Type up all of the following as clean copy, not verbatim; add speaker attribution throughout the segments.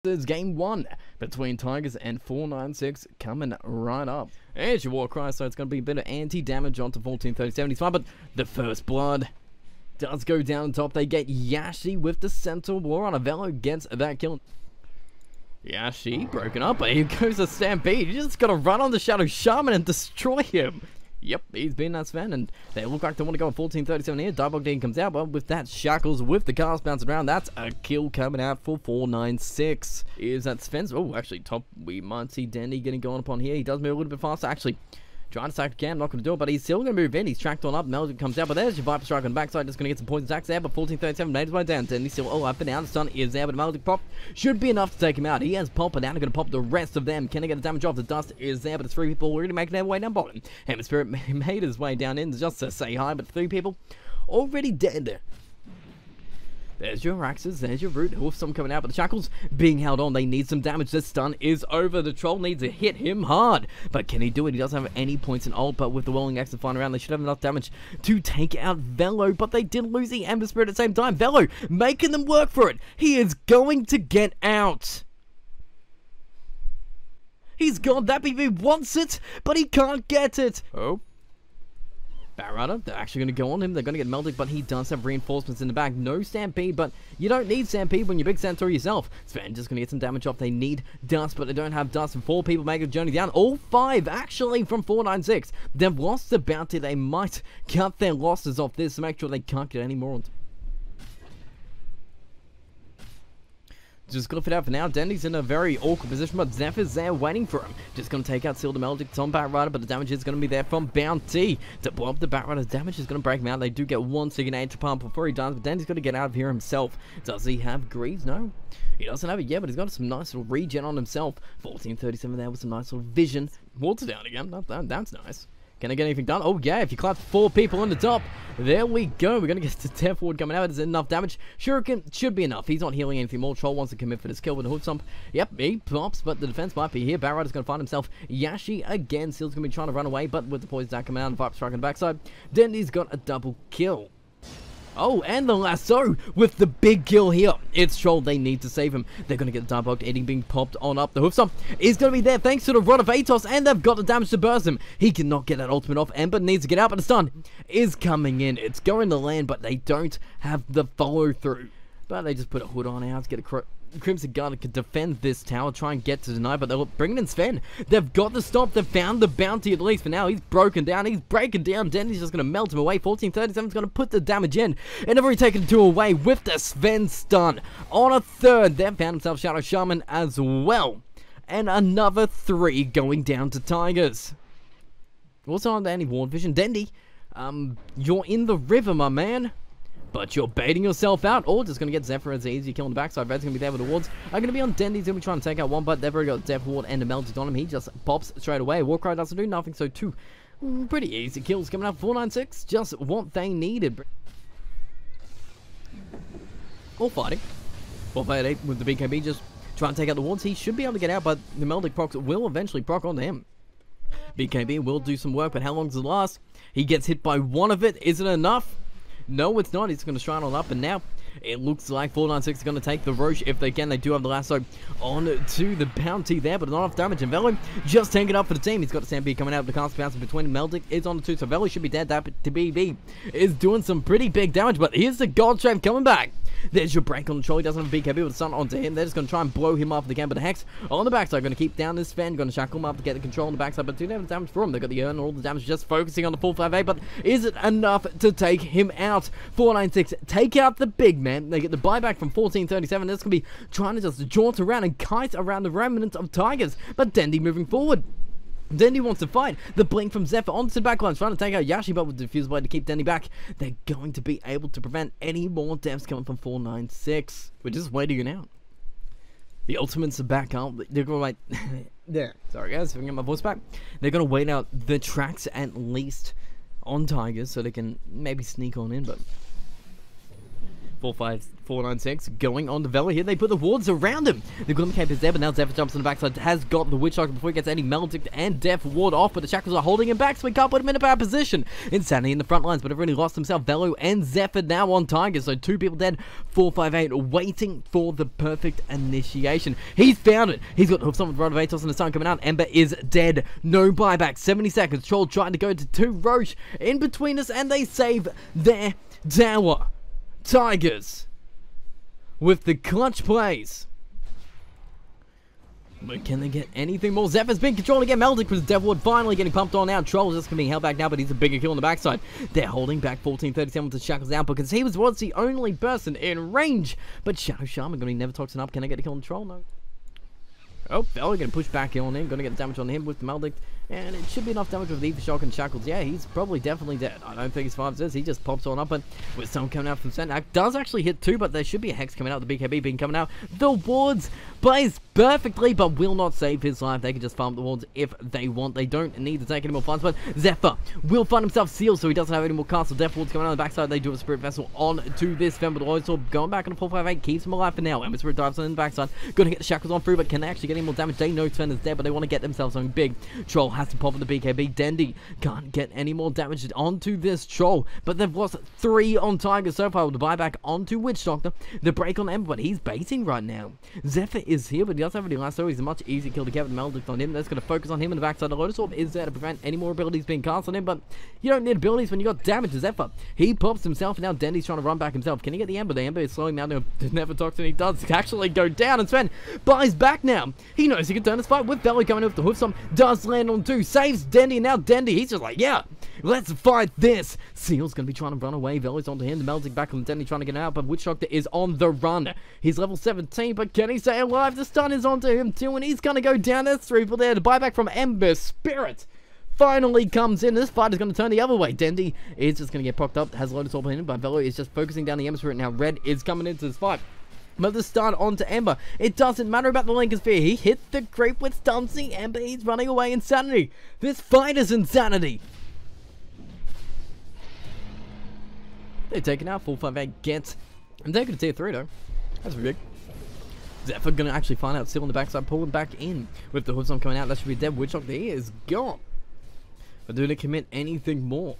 Speaker 1: This is game 1 between Tigers and 496 coming right up. Here's your war cry, so it's going to be a bit of anti-damage onto 1437. He's fine, but the first blood does go down top. They get Yashi with the Centaur War on. Velo gets that kill. Yashi broken up, but here goes a Stampede. You just got to run on the Shadow Shaman and destroy him. Yep, he's been that Sven, and they look like they want to go on 1437 here. Diabog comes out, but with that Shackles, with the cast bouncing around, that's a kill coming out for 496. Is that Sven's? Oh, actually, top, we might see Dendi getting going upon here. He does move a little bit faster, actually. Trying to stack again, not going to do it, but he's still going to move in. He's tracked on up, Melody comes out, but there's your Viper Strike on the backside, just going to get some poison attacks there, but 1437 made his way down. Dendi still all up and down, the stun is there, but Melody pop should be enough to take him out. He has pop, and now going to pop the rest of them. Can he get the damage off? The dust is there, but the 3 people already making their way down bottom. Hemisphere made his way down in just to say hi, but 3 people already dead. There's your Raxes, there's your Root, with some coming out, but the Shackles being held on, they need some damage. This stun is over, the Troll needs to hit him hard, but can he do it? He doesn't have any points in ult, but with the Whirling Axe flying around, they should have enough damage to take out Velo, but they did lose the Ember Spirit at the same time. Velo making them work for it. He is going to get out. He's gone, that BB wants it, but he can't get it. Oh. Barrada, they're actually going to go on him. They're going to get melted, but he does have reinforcements in the back. No Stampede, but you don't need Stampede when you're Big Centaur yourself. Sven just going to get some damage off. They need dust, but they don't have dust. And 4 people make a journey down. All 5, actually, from 496. They've lost the bounty. They might cut their losses off this to make sure they can't get any more. Just gonna fit out for now. Dendi's in a very awkward position, but Zephyr's there waiting for him. Just gonna take out Seal the Melodic, Tom Batrider, but the damage is gonna be there from Bounty to blow up the Batrider's damage is gonna break him out. They do get 1 Signate to pump before he dies, but Dendi's gonna get out of here himself. Does he have Greaves? No. He doesn't have it yet, but he's got some nice little regen on himself. 1437 there with some nice little vision. Water down again. That's nice. Can I get anything done? Oh yeah, if you clap 4 people on the top, there we go. We're going to get the Death Ward coming out. Is it enough damage? Shuriken should be enough. He's not healing anything more. Troll wants to commit for this kill with a Hood Stomp. Yep, he pops, but the defense might be here. Barrider's going to find himself Yashi again. Seal's going to be trying to run away, but with the Poison Attack coming out and Viper Strike on the backside, Dendi's got a double kill. Oh, and the lasso with the big kill here. It's Troll. They need to save him. They're going to get the Diabog Eating being popped on up. The Hoof Stomp is going to be there thanks to the Rod of Atos, and they've got the damage to burst him. He cannot get that ultimate off. Ember needs to get out, but the stun is coming in. It's going to land, but they don't have the follow through. But they just put a hood on out to get a Crimson Guard could defend this tower, try and get to deny, but they'll bring in Sven. They've got the stop. They've found the bounty at least for now. He's broken down. He's breaking down. Dendi's just going to melt him away. 1437's going to put the damage in. And they've already taken 2 away with the Sven stun. On a 3rd, they've found themselves Shadow Shaman as well. And another 3 going down to Tigers. Also on the Anti Ward Vision. Dendi, you're in the river, my man. But you're baiting yourself out, or just going to get Zephyr as an easy kill on the backside. Red's going to be there with the wards. Are going to be on Dendi. He's going to be trying to take out 1, but they've already got Death Ward and a Melted on him. He just pops straight away. Warcry doesn't do nothing, so 2 pretty easy kills coming up. 496, just what they needed. All fighting. 458 with the BKB, just trying to take out the wards. He should be able to get out, but the Melodic procs will eventually proc onto him. BKB will do some work, but how long does it last? He gets hit by 1 of it. Is it enough? No, it's not. He's going to shrine on up, and now it looks like 496 is going to take the Roche if they can. They do have the lasso on to the bounty there, but not enough damage. And Velo just tanking up for the team. He's got the Stampede coming out. The cast bouncing between Meldic is on the 2, so Velo should be dead. That to BB is doing some pretty big damage, but here's the Gold Strength coming back. There's your break on the Troll. He doesn't have a BKB with the stun onto him. They're just going to try and blow him off the game, but the Hex on the backside going to keep down this Sven. Going to shackle him up to get the control on the backside, but 2 damage for him. They've got the urn and all the damage just focusing on the full 5A, but is it enough to take him out? 496 take out the big man. They get the buyback from 1437. This can be trying to just jaunt around and kite around the remnants of Tigers, but Dendi moving forward. Dendi wants to fight. The blink from Zephyr onto the backline, trying to take out Yashi, but with the Diffuse Blade to keep Dendi back. They're going to be able to prevent any more deaths coming from 496. We're just waiting it out. The ultimates are back up. They're going to wait. There. Sorry guys, if I can get my voice back. They're going to wait out the tracks at least on Tigers so they can maybe sneak on in, but 4-5-4-9-6 going on to Velo here. They put the wards around him. The Glimmer Cape is there, but now Zephyr jumps on the backside. Has got the Witch Doctor before he gets any Maledict and Death ward off, but the Shackles are holding him back, so we can't put him in a bad position. Insanity in the front lines, but have really lost himself. Velo and Zephyr now on Tigers, so 2 people dead. 4-5-8 waiting for the perfect initiation. He's found it. He's got Hoofs on with Rod of Atos and the sun coming out. Ember is dead. No buyback. 70 seconds. Troll trying to go to 2 Roche in between us, and they save their tower. Tigers with the clutch plays. But can they get anything more? Zephyr's been controlling again. Meldic with Deathward finally getting pumped on now. Troll's just being held back now, but he's a bigger kill on the backside. They're holding back 14-37 with the Shackles out because he was once the only person in range. But Shadow Shaman going to be never toxin up. Can I get a kill on Troll? No. Oh, Velo going to push back on him. Going to get the damage on him with the Maledict. And it should be enough damage with the Shock and Shackles. Yeah, he's probably definitely dead. I don't think his 5 says. He just pops on up. But with some coming out from center, does actually hit 2, but there should be a Hex coming out. The BKB being coming out. The wards plays perfectly, but will not save his life. They can just farm the wards if they want. They don't need to take any more funds. But Zephyr will find himself sealed, so he doesn't have any more castle death wards coming out on the backside. They do have a Spirit Vessel on to this Fem, but the Lord Sword going back on a 4-5-8 keeps him alive for now. Ember Spirit dives on the backside. Going to get the Shackles on through, but can they actually get any more damage? They know Sven is dead, but they want to get themselves something big. Troll has to pop with the BKB. Dendi can't get any more damage onto this Troll, but they've lost 3 on Tiger so far with the buyback onto Witch Doctor. The break on Ember, but he's baiting right now. Zephyr is here, but he doesn't have any last, so he's a much easier kill to get with the Maledict on him. That's going to focus on him in the backside. The Lotus Orb is there to prevent any more abilities being cast on him, but you don't need abilities when you got damage to Zephyr. He pops himself, and now Dendi's trying to run back himself. Can he get the Ember? The Ember is slowing down to never toxin. He does actually go down, and Sven buys back now. He knows he can turn this fight with Velo coming with the Hoofstorm. Does land on 2, saves Dendi, and now Dendi, he's just like, yeah, let's fight this. Seal's going to be trying to run away. Velo's onto him. The Melting back on Dendi trying to get out, but Witch Doctor is on the run. He's level 17, but can he stay alive? The stun is onto him too, and he's going to go down. There's 3 people there. The buyback from Ember Spirit finally comes in. This fight is going to turn the other way. Dendi is just going to get procced up. Has Lotus Orb on him, but Velo is just focusing down the Ember Spirit. Now Red is coming into this fight. But the stun onto Ember. It doesn't matter about the Lincoln Sphere. He hit the creep with stunsing Ember. He's running away. Insanity. This fight is insanity. They're taking out 4-5-8 gets. And they're going to tier 3 though. That's big. Zephyr going to actually find out still on the backside. Pull him back in. With the Hoofstorm coming out. That should be dead. Witch Doctor is gone. But do they commit anything more?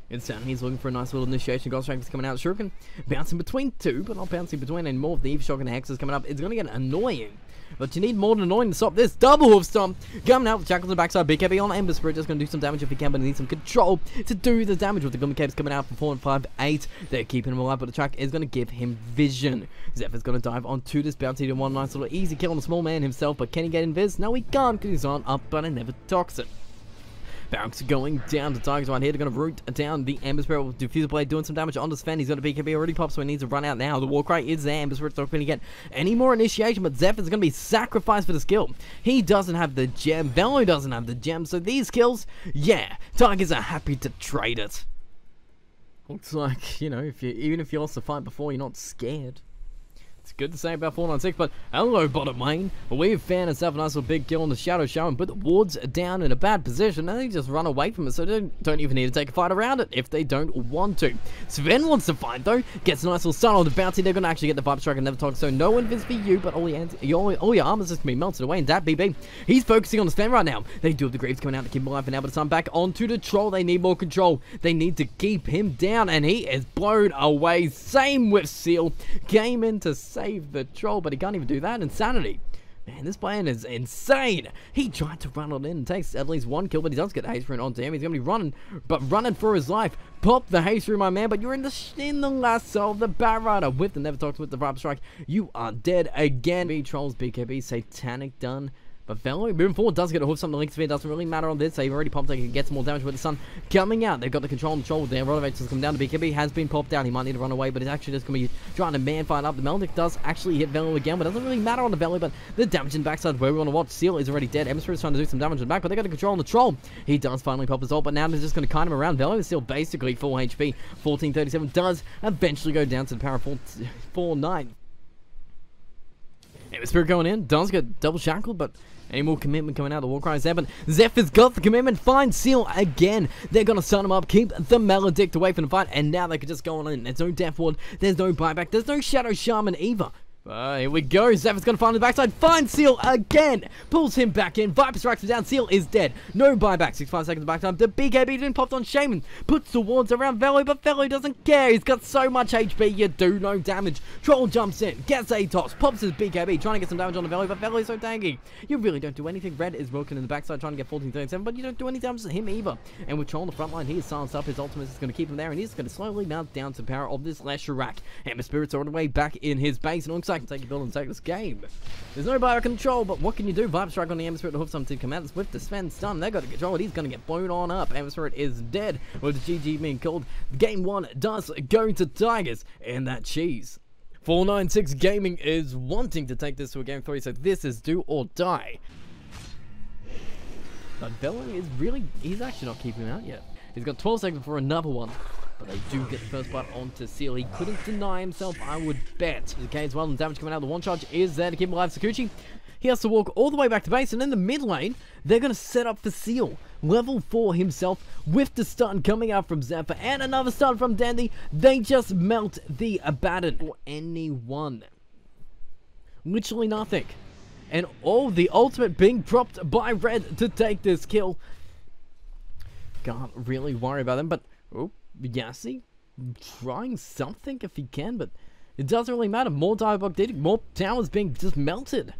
Speaker 1: Insanity's looking for a nice little initiation. Ghost Strike is coming out. Shuriken bouncing between 2, but not bouncing between any more. The Shock and Hex is coming up. It's going to get annoying. But you need more than annoying to stop this. Double Hoof Stomp coming out with Shackles on the backside. BKB on Ember Spirit. Just going to do some damage if he can, but he needs some control to do the damage with the Glimmer Capes coming out from 4 and 5, 8. They're keeping him alive, but the track is going to give him vision. Zephyr's going to dive onto this bounty to one nice little easy kill on the small man himself, but can he get invis? No, he can't because he's on up, but I never toxin. Barracks going down to Tigers right here. They're going to root down the Ember Spirit with Diffuser Blade doing some damage onto Sven. He's got a BKB already popped, so he needs to run out now. The Warcry is there. Ember Spirit's not going to get any more initiation, but Zephyr's going to be sacrificed for the skill. He doesn't have the gem. Velo doesn't have the gem, so these kills, yeah, Tigers are happy to trade it. Looks like, you know, even if you lost the fight before, you're not scared. It's good to say about 496, but hello, bottom lane. We've found ourselves a nice little big kill on the Shadow Show and put the wards down in a bad position, and they just run away from it, so they don't even need to take a fight around it if they don't want to. Sven wants to fight, though. Gets a nice little stun on the bounty. They're going to actually get the Vibe Strike and never talk, so no invis for you, but all your armor's just going to be melted away, and that BB, he's focusing on the Sven right now. They do have the Greaves coming out to keep him alive for now, but it's time back onto the Troll. They need more control. They need to keep him down, and he is blown away. Same with Seal. Came in to save the Troll, but he can't even do that. Insanity. Man, this plan is insane. He tried to run on in and takes at least 1 kill, but he does get the haste rune onto him. He's going to be running, but running for his life. Pop the haste rune, my man, but you're in the lasso of the Bat Rider with the Never Talks with the Vibe Strike. You are dead again. B Trolls, BKB, Satanic done. But Velo moving forward does get a hoof. Something Link Sphere doesn't really matter on this. They've already popped. They can get some more damage with the sun coming out. They've got the control on the Troll. Their Rotovators come down. The BKB has been popped down. He might need to run away, but it's actually just going to be trying to man fight up. The Meldic does actually hit Velo again, but it doesn't really matter on the Velo. But the damage in the backside where we want to watch. Seal is already dead. Ember is trying to do some damage in the back, but they got the control on the Troll. He does finally pop his ult, but now they're just going to kite him around. Velo is still basically full HP. 1437 does eventually go down to the power of 4-9. Aim Spirit going in, does get double shackled, but any more commitment coming out of the war cries there, but Zeph has got the commitment, finds Seal again. They're going to stun him up, keep the Maledict away from the fight, and now they can just go on in. There's no Death Ward, there's no buyback, there's no Shadow Shaman either. Here we go, Zeph is going to find the backside, finds Seal again, pulls him back in, Viper strikes him down, Seal is dead, no buyback, 65 seconds back time, the BKB didn't pop on Shaman, puts the wards around Velo, but Velo doesn't care, he's got so much HP, you do no damage, Troll jumps in, gets a toss, pops his BKB, trying to get some damage on the Velo, but Velo is so tanky, you really don't do anything. Red is working in the backside, trying to get 1437, but you don't do any damage to him either, and with Troll on the front line, he is silenced up, his ultimate is going to keep him there, and he's going to slowly mount down to the power of this Lesher Rack, and the Spirit's all the way back in his base, and it looks like he can take your build and take this game. There's no buyback control, but what can you do? Viper strike on the Ember Spirit to hook something to come out. Swift to spend stun. They got to control it. He's going to get blown on up. Ember Spirit is dead. With the GG being called, game 1 does go to Tigers and that cheese. 496 Gaming is wanting to take this to a game 3, so this is do or die. But Velo is really, he's actually not keeping him out yet. He's got 12 seconds for another one. But they do get the first blood onto Seal. He couldn't deny himself, I would bet. Okay, as well, and damage coming out of the one charge is there to keep him alive. Sakuchi, he has to walk all the way back to base, and in the mid lane, they're going to set up for Seal. Level 4 himself with the stun coming out from Zephyr and another stun from Dendi. They just melt the Abaddon for anyone. Literally nothing. And all the ultimate being dropped by Red to take this kill. Can't really worry about them, but... oh. Yassi trying something if he can, but it doesn't really matter. More dialogue did, more towers being just melted.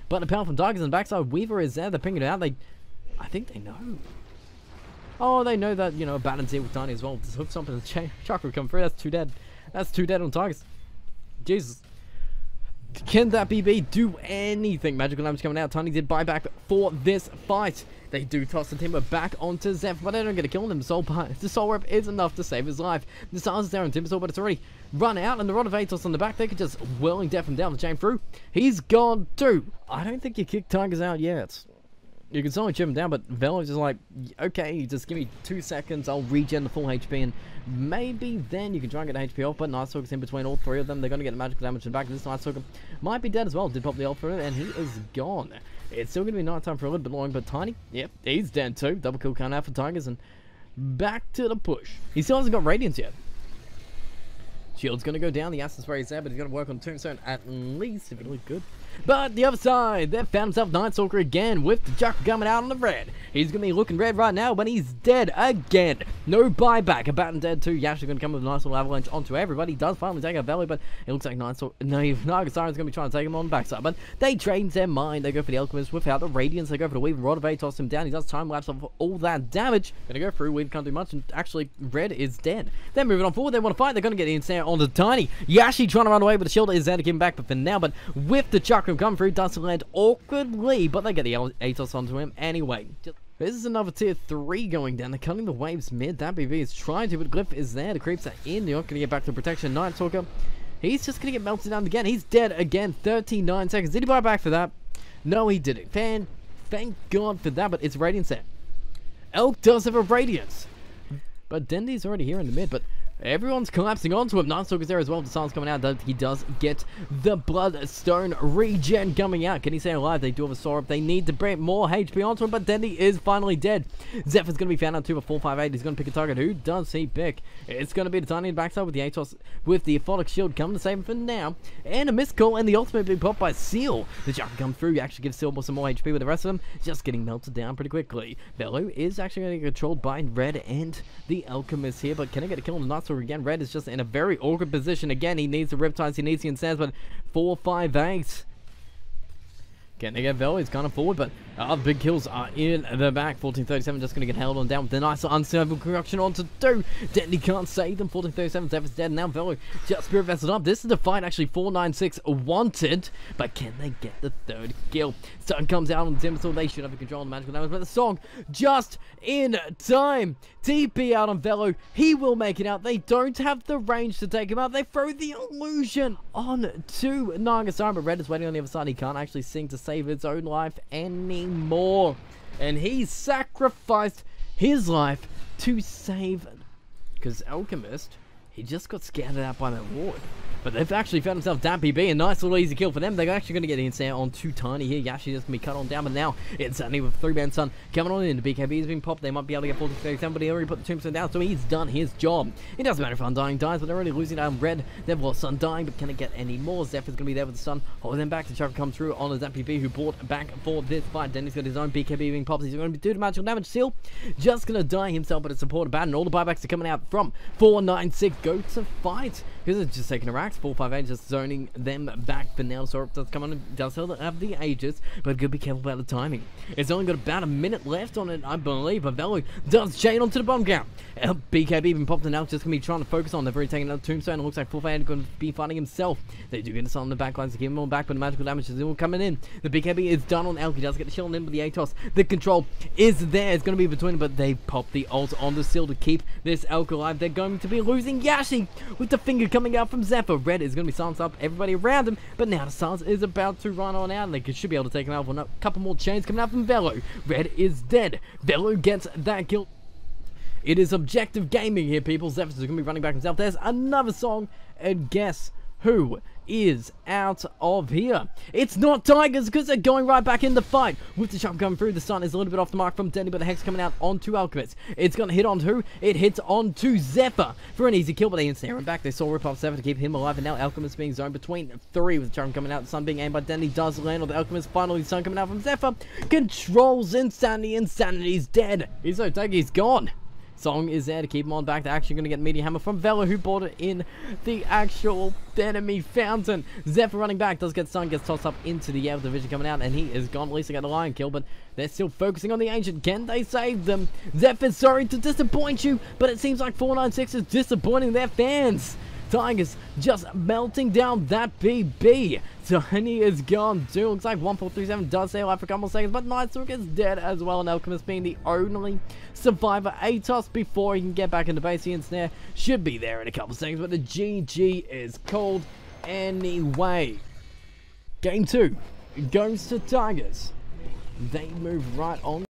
Speaker 1: But the power from Tigers on the backside, Weaver is there, they're pinging it out. I think they know. Oh, they know that, you know, Abaddon's here with Tiny as well. Just hook something and Chakra come through. That's 2 dead. That's 2 dead on Tigers. Jesus. Can that BB do anything? Magical damage coming out. Tiny did buyback for this fight. They do toss the Timber back onto Zeph, but they don't get to kill him. The Soul Rep is enough to save his life. The stars is there on Timbersaw, but it's already run out, and the Rod of Atos on the back, they could just whirling Death him down the chain through. He's gone too. I don't think you kick Tigers out yet. You can certainly chip him down, but Velo's just like, okay, just give me 2 seconds, I'll regen the full HP, and maybe then you can try and get HP off, but Night Stalker's in between all 3 of them. They're going to get the magical damage in the back, and this Night Stalker might be dead as well. Did pop the ult for it, and he is gone. It's still going to be nighttime for a little bit long, but Tiny, yep, he's dead too. Double kill count out for Tigers, and back to the push. He still hasn't got Radiance yet. Shield's going to go down, the Acid Spray is there, but he's going to work on Tombstone at least, if it looks good. But the other side, they've found himself Night Stalker again with the Chuck coming out on the red. He's going to be looking red right now, but he's dead again. No buyback. Abaddon dead too. Yasha's going to come with a nice little avalanche onto everybody. He does finally take out Valley, but it looks like Night Stalker, Naga Siren's going to be trying to take him on the backside. But they change their mind. They go for the Alchemist without the Radiance. They go for the Weaver. Rod of A toss him down. He does time lapse off all that damage. Going to go through. Weaver can't do much, and actually Red is dead. They're moving on forward. They want to fight. They're going to get the Ensnare on the Tiny. Yashi trying to run away, but the shield is there to give him back. But for now, but with the Chakra come through, does land awkwardly, but they get the Atos onto him anyway. This is another tier 3 going down. They're cutting the waves mid. That BB is trying to, but Glyph is there. The creeps are in. They're not going to get back to protection. Night Stalker, he's just going to get melted down again. He's dead again. 39 seconds. Did he buy back for that? No, he didn't. Thank God for that, but it's Radiance there. Elk does have a Radiance. But Dendi's already here in the mid, but everyone's collapsing onto him. Night Stalker's there as well. The sun's coming out. He does get the Bloodstone regen coming out. Can he stay alive? They do have a Soul Up. They need to bring more HP onto him, but Dendi is finally dead. Zephyr's going to be found out too, a 458. He's going to pick a target. Who does he pick? It's going to be the Tiny in the backside with the Atos, with the Aphotic Shield coming to save him for now. And a missed call, and the ultimate being popped by Seal. The Jack come through. He actually gives Seal some more HP, with the rest of them just getting melted down pretty quickly. Velo is actually going to get controlled by Red and the Alchemist here, but can I get a kill on the Night Stalker again? Red is just in a very awkward position again. He needs the Riptides, he needs the Insanes, but 458. Can they get Velo? He's kind of forward, but big kills are in the back. 1437 just going to get held on down with the nice unstable correction onto 2. Dendi can't save them. 1437, Zephyr's dead. Now Velo just Spirit Vesseled up. This is the fight actually 496 wanted, but can they get the 3rd kill? Sun comes out on the Timbersaw. They should have a control on the magical damage, but the song just in time. TP out on Velo. He will make it out. They don't have the range to take him out. They throw the illusion on to Nagasara, but Red is waiting on the other side. He can't actually sing to save his own life anymore, and he sacrificed his life to save, because Alchemist, he just got scattered out by that ward. But they've actually found themselves down PB. A nice little easy kill for them. They're actually going to get the insane on too tiny here. Yashi just going to be cut on down. But now it's Dendi with 3-man Sun coming on in. The BKB has been popped. They might be able to get 40-37, but he already put the tombstone down, so he's done his job. It doesn't matter if Undying dies, but they're already losing down red. They've lost Undying, but can it get any more? Zeph is going to be there with the Sun, holding them back to try to come through on a ZPP who brought back for this fight. Dendi's got his own BKB being popped. He's going to be doing magical damage. Seal just going to die himself, but it's supported bad, and all the buybacks are coming out from 496. Go to fight, because it's just taking a racks. 458 just zoning them back for now. Sorop does come on and does have the Aegis, but gotta be careful about the timing. It's only got about a minute left on it, I believe, but Velo does chain onto the bomb count. BKB even popped it out, just gonna be trying to focus on. They've already taken another tombstone. It looks like 458 going to be fighting himself. They do get us on the backlines to keep him on back, but the magical damage is all coming in. The BKB is done on Elk. He does get the shield in, but the Atos, the control is there. It's going to be between them, but they pop the ult on the Seal to keep this Elk alive. They're going to be losing Yashi with the finger coming out from Zephyr. Red is going to be silenced up everybody around him, but now the silence is about to run on out, and they should be able to take him out with a couple more chains coming out from Velo. Red is dead. Velo gets that kill. It is objective gaming here, people. Zephyr is going to be running back himself. There's another song, and guess who is out of here? It's not Tigers, because they're going right back in the fight. With the shot coming through, the Sun is a little bit off the mark from Dendi, but the Hex coming out onto Alchemist. It's going to hit on who? It hits onto Zephyr for an easy kill, but they ensnare him back. They saw rip off Zephyr to keep him alive, and now Alchemist being zoned between 3 with the charm coming out. The Sun being aimed by Dendi does land on the Alchemist. Finally, the Sun coming out from Zephyr controls Insanity. Insanity's dead. He's so tagged, he's gone. Song is there to keep him on back. They're actually going to get Meteor Hammer from Velo, who bought it in the actual enemy fountain. Zephyr running back, does get stunned, gets tossed up into the air with the vision coming out, and he is gone. At least they got a lion kill, but they're still focusing on the Ancient. Can they save them? Zephyr, sorry to disappoint you, but it seems like 496 is disappointing their fans. Tigers just melting down that BB. Tiny is gone too. Looks like 1437 does stay alive for a couple of seconds, but Nightsook is dead as well, and Alchemist being the only survivor. Atos before he can get back into base. The ensnare should be there in a couple of seconds, but the GG is called anyway. Game 2 goes to Tigers. They move right on.